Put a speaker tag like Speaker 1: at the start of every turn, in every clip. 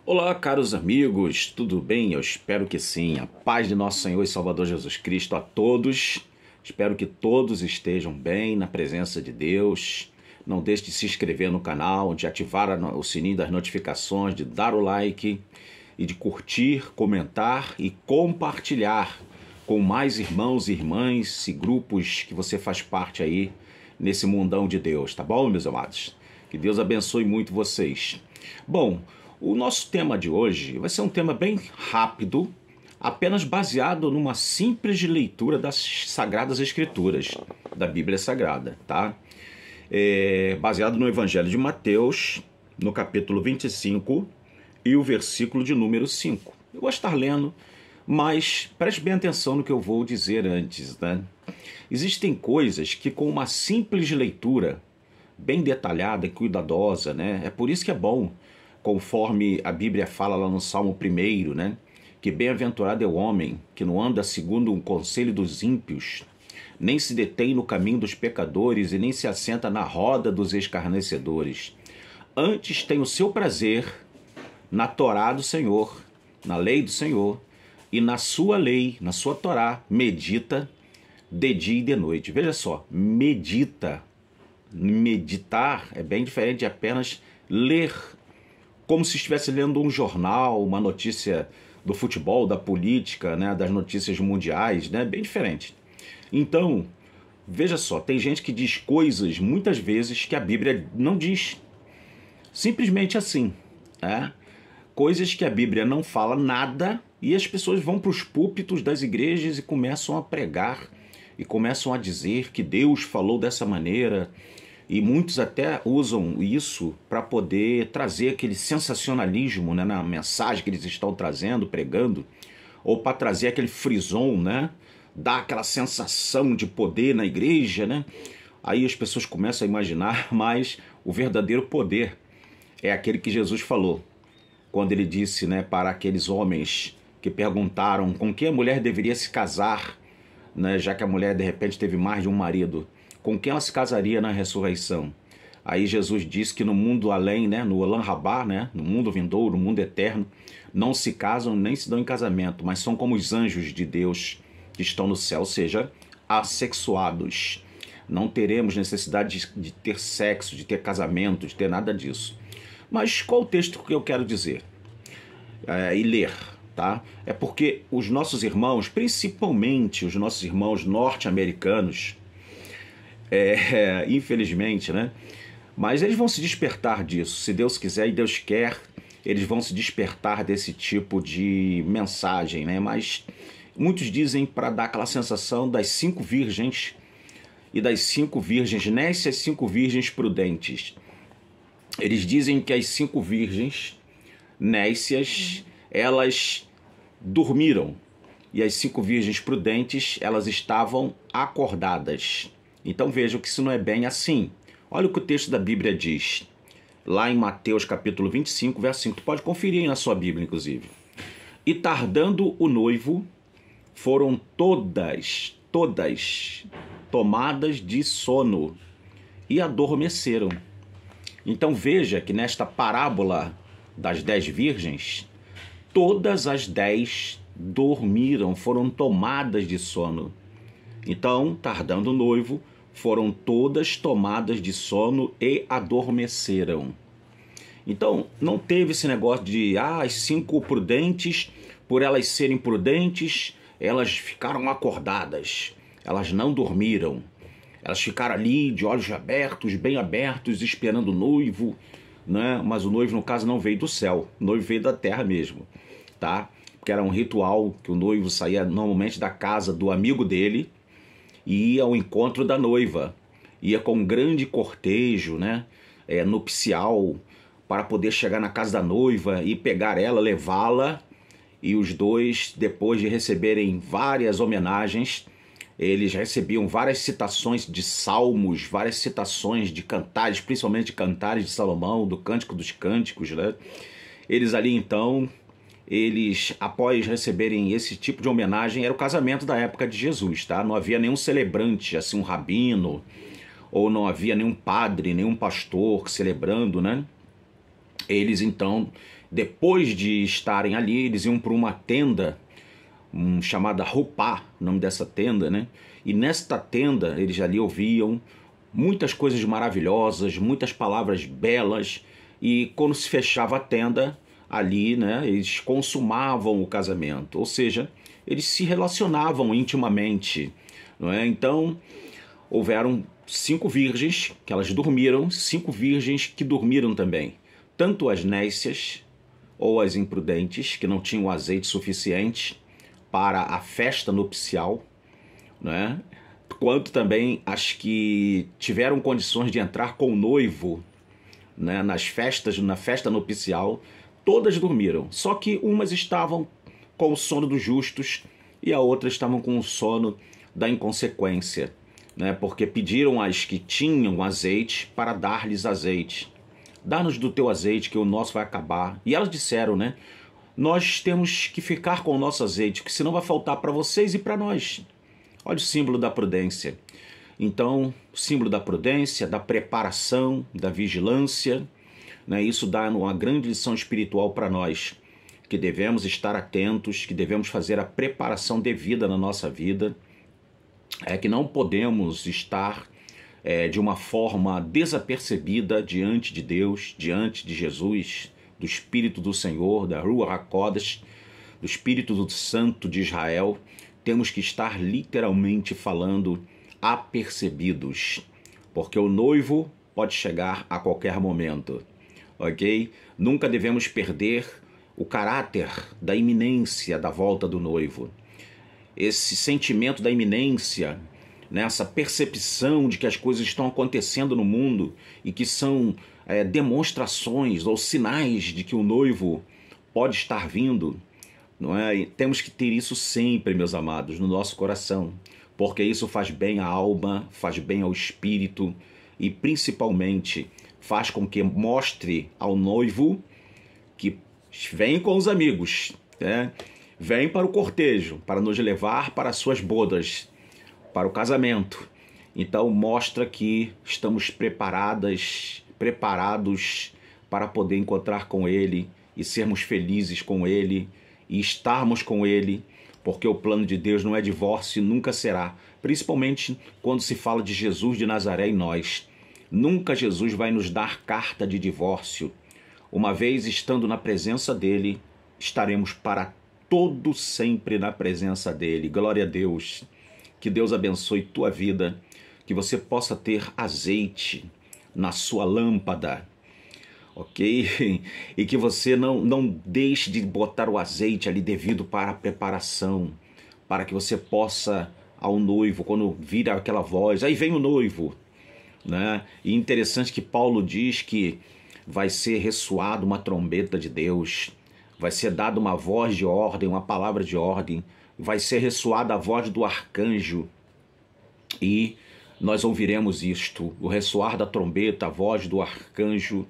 Speaker 1: Olá, caros amigos, tudo bem? Eu espero que sim. A paz de nosso Senhor e Salvador Jesus Cristo a todos. Espero que todos estejam bem na presença de Deus. Não deixe de se inscrever no canal, de ativar o sininho das notificações, de dar o like e de curtir, comentar e compartilhar com mais irmãos e irmãs e grupos que você faz parte aí nesse mundão de Deus, tá bom, meus amados? Que Deus abençoe muito vocês. Bom, o nosso tema de hoje vai ser um tema bem rápido, apenas baseado numa simples leitura das Sagradas Escrituras, da Bíblia Sagrada, tá? Baseado no Evangelho de Mateus, no capítulo 25 e o versículo de número 5. Eu vou estar lendo, mas preste bem atenção no que eu vou dizer antes, né? Existem coisas que com uma simples leitura, bem detalhada e cuidadosa, né? É por isso que é bom, conforme a Bíblia fala lá no Salmo 1, né? Que bem-aventurado é o homem que não anda segundo o conselho dos ímpios, nem se detém no caminho dos pecadores e nem se assenta na roda dos escarnecedores. Antes tem o seu prazer na Torá do Senhor, na lei do Senhor, e na sua lei, na sua Torá, medita de dia e de noite. Veja só, medita. Meditar é bem diferente de apenas ler, como se estivesse lendo um jornal, uma notícia do futebol, da política, né, das notícias mundiais, né, bem diferente. Então, veja só, tem gente que diz coisas, muitas vezes, que a Bíblia não diz. Simplesmente assim, né? Coisas que a Bíblia não fala nada e as pessoas vão para os púlpitos das igrejas e começam a pregar e começam a dizer que Deus falou dessa maneira. E muitos até usam isso para poder trazer aquele sensacionalismo, né, na mensagem que eles estão trazendo, pregando, ou para trazer aquele frisson, né, dar aquela sensação de poder na igreja, né? Aí as pessoas começam a imaginar, mas o verdadeiro poder é aquele que Jesus falou, quando ele disse, né, para aqueles homens que perguntaram com quem a mulher deveria se casar, né, já que a mulher de repente teve mais de um marido. Com quem ela se casaria na ressurreição? Aí Jesus disse que no mundo além, né, no Olam Rabá, né, no mundo vindouro, no mundo eterno, não se casam nem se dão em casamento, mas são como os anjos de Deus que estão no céu, ou seja, assexuados. Não teremos necessidade de ter sexo, de ter casamento, de ter nada disso. Mas qual o texto que eu quero dizer? E ler, tá? É porque os nossos irmãos, principalmente os nossos irmãos norte-americanos, infelizmente, né? Mas eles vão se despertar disso, se Deus quiser e Deus quer, eles vão se despertar desse tipo de mensagem, né? Mas muitos dizem para dar aquela sensação das 5 virgens e das 5 virgens nécias, 5 virgens prudentes. Eles dizem que as 5 virgens nécias, elas dormiram e as 5 virgens prudentes, elas estavam acordadas. Então vejam que isso não é bem assim. Olha o que o texto da Bíblia diz. Lá em Mateus capítulo 25, verso 5. Tu pode conferir aí na sua Bíblia, inclusive. E tardando o noivo, foram todas tomadas de sono e adormeceram. Então veja que nesta parábola das 10 virgens, todas as 10 dormiram, foram tomadas de sono. Então, tardando o noivo, foram todas tomadas de sono e adormeceram. Então, não teve esse negócio de, as 5 prudentes, por elas serem prudentes, elas ficaram acordadas. Elas não dormiram. Elas ficaram ali de olhos abertos, bem abertos, esperando o noivo, né? Mas o noivo, no caso, não veio do céu. O noivo veio da terra mesmo, tá? Porque era um ritual que o noivo saía normalmente da casa do amigo dele e ia ao encontro da noiva, ia com um grande cortejo, né, nupcial, para poder chegar na casa da noiva e pegar ela, levá-la, e os dois, depois de receberem várias homenagens, eles recebiam várias citações de salmos, várias citações de cantares, principalmente de cantares de Salomão, do Cântico dos Cânticos, né? Eles ali então, após receberem esse tipo de homenagem, era o casamento da época de Jesus, tá? Não havia nenhum celebrante, assim, um rabino, ou não havia nenhum padre, nenhum pastor celebrando, né? Eles então Depois de estarem ali, eles iam para uma tenda chamada Rupá, o nome dessa tenda, né? E nesta tenda eles ali ouviam muitas coisas maravilhosas, muitas palavras belas, e quando se fechava a tenda, ali, né, eles consumavam o casamento, ou seja, eles se relacionavam intimamente, não é? Então, houveram 5 virgens que elas dormiram, 5 virgens que dormiram também, tanto as nécias ou as imprudentes, que não tinham azeite suficiente para a festa nupcial, né? Quanto também as que tiveram condições de entrar com o noivo, né, na festa nupcial, todas dormiram. Só que umas estavam com o sono dos justos e a outras estavam com o sono da inconsequência, né? Porque pediram às que tinham azeite para dar-lhes azeite. Dá-nos do teu azeite que o nosso vai acabar. E elas disseram, né? Nós temos que ficar com o nosso azeite, que senão vai faltar para vocês e para nós. Olha o símbolo da prudência. Então, o símbolo da prudência, da preparação, da vigilância, né? Isso dá uma grande lição espiritual para nós, que devemos estar atentos, que devemos fazer a preparação devida na nossa vida, que não podemos estar de uma forma desapercebida diante de Deus, diante de Jesus, do Espírito do Senhor, da Ruach HaKodesh, do Espírito do Santo de Israel. Temos que estar literalmente falando apercebidos, porque o noivo pode chegar a qualquer momento, ok? Nunca devemos perder o caráter da iminência da volta do noivo. Esse sentimento da iminência, né, essa percepção de que as coisas estão acontecendo no mundo e que são demonstrações ou sinais de que o noivo pode estar vindo, não é? E temos que ter isso sempre, meus amados, no nosso coração, porque isso faz bem à alma, faz bem ao espírito e principalmente faz com que mostre ao noivo que vem com os amigos, né? Vem para o cortejo, para nos levar para as suas bodas, para o casamento. Então mostra que estamos preparados para poder encontrar com Ele e sermos felizes com Ele e estarmos com Ele, porque o plano de Deus não é divórcio e nunca será, principalmente quando se fala de Jesus de Nazaré e nós. Nunca Jesus vai nos dar carta de divórcio. Uma vez estando na presença dEle, estaremos para todo sempre na presença dEle. Glória a Deus. Que Deus abençoe tua vida, que você possa ter azeite na sua lâmpada, ok? E que você não deixe de botar o azeite ali devido para a preparação, para que você possa, ao noivo, quando vira aquela voz, aí vem o noivo, né? E interessante que Paulo diz que vai ser ressoado uma trombeta de Deus, vai ser dada uma voz de ordem, uma palavra de ordem, vai ser ressoada a voz do arcanjo e nós ouviremos isto, o ressoar da trombeta, a voz do arcanjo,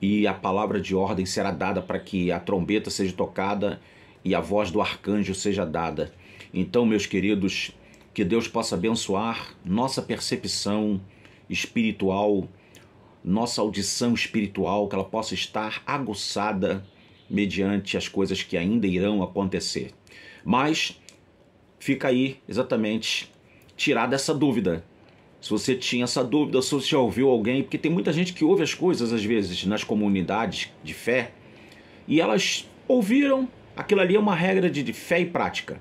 Speaker 1: e a palavra de ordem será dada para que a trombeta seja tocada e a voz do arcanjo seja dada. Então, meus queridos, que Deus possa abençoar nossa percepção espiritual, nossa audição espiritual, que ela possa estar aguçada mediante as coisas que ainda irão acontecer. Mas fica aí exatamente tirar dessa dúvida. Se você tinha essa dúvida, se você já ouviu alguém, porque tem muita gente que ouve as coisas às vezes nas comunidades de fé e elas ouviram, aquilo ali é uma regra de fé e prática.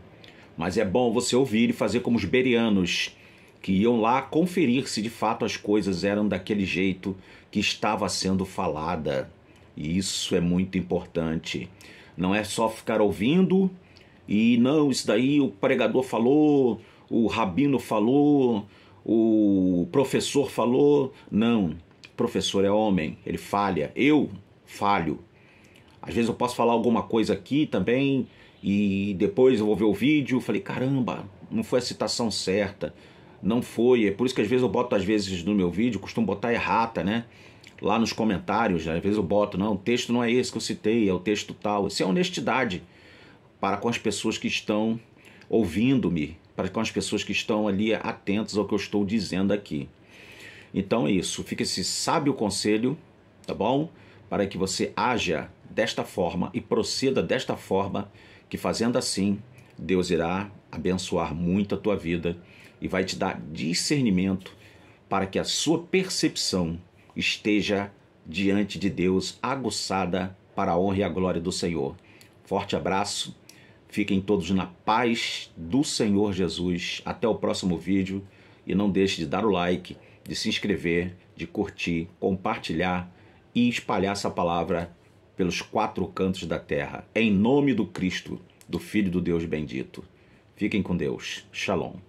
Speaker 1: Mas é bom você ouvir e fazer como os bereanos, que iam lá conferir se de fato as coisas eram daquele jeito que estava sendo falada. E isso é muito importante. Não é só ficar ouvindo e não, isso daí o pregador falou, o rabino falou, o professor falou. Não, o professor é homem, ele falha, eu falho. Às vezes eu posso falar alguma coisa aqui também e depois eu vou ver o vídeo, falei, caramba, não foi a citação certa, não foi. É por isso que às vezes eu boto, às vezes no meu vídeo, costumo botar errata, né? Lá nos comentários, às vezes eu boto, não, o texto não é esse que eu citei, é o texto tal. Isso é honestidade para com as pessoas que estão ouvindo-me, para com as pessoas que estão ali atentas ao que eu estou dizendo aqui. Então é isso, fica esse sábio conselho, tá bom? para que você haja desta forma e proceda desta forma, que fazendo assim, Deus irá abençoar muito a tua vida e vai te dar discernimento para que a sua percepção esteja diante de Deus aguçada para a honra e a glória do Senhor. Forte abraço, fiquem todos na paz do Senhor Jesus. Até o próximo vídeo e não deixe de dar o like, de se inscrever, de curtir, compartilhar e espalhar essa palavra pelos 4 cantos da terra. Em nome do Cristo, do Filho do Deus bendito. Fiquem com Deus. Shalom.